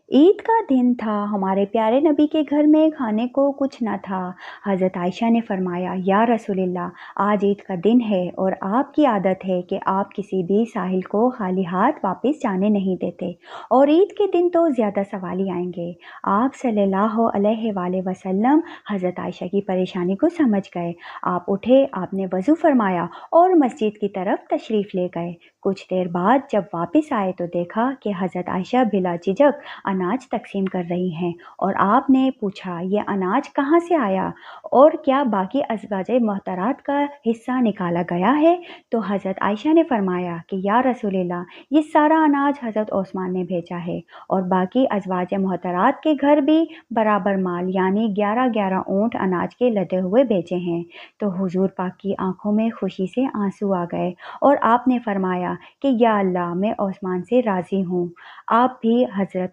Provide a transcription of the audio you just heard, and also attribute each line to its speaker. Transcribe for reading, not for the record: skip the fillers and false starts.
Speaker 1: ईद का दिन था। हमारे प्यारे नबी के घर में खाने को कुछ न था। हज़रत आयशा ने फरमाया, या रसूलल्लाह, आज ईद का दिन है और आपकी आदत है कि आप किसी भी साहिल को खाली हाथ वापस जाने नहीं देते, और ईद के दिन तो ज़्यादा सवाल ही आएंगे। आप सल्लल्लाहु अलैहि वसल्लम हज़रत आयशा की परेशानी को समझ गए। आप उठे, आपने वज़ू फरमाया और मस्जिद की तरफ तशरीफ़ ले गए। कुछ देर बाद जब वापस आए तो देखा कि हज़रत आयशा बिला झिझक अनाज तकसीम कर रही हैं, और आपने पूछा, ये अनाज कहाँ से आया और क्या बाकी अज़वाजे मोहतरात का हिस्सा निकाला गया है? तो हज़रत आयशा ने फरमाया कि या रसूलल्लाह, ये सारा अनाज हज़रत ओस्मान ने भेजा है, और बाकी अज़वाजे मोहतरात के घर भी बराबर माल यानी 11-11 ऊँट अनाज के लदे हुए भेजे हैं। तो हुजूर पाक की आंखों में खुशी से आंसू आ गए, और आपने फरमाया कि या अल्लाह, मैं ओस्मान से राज़ी हूँ। आप भी हज़रत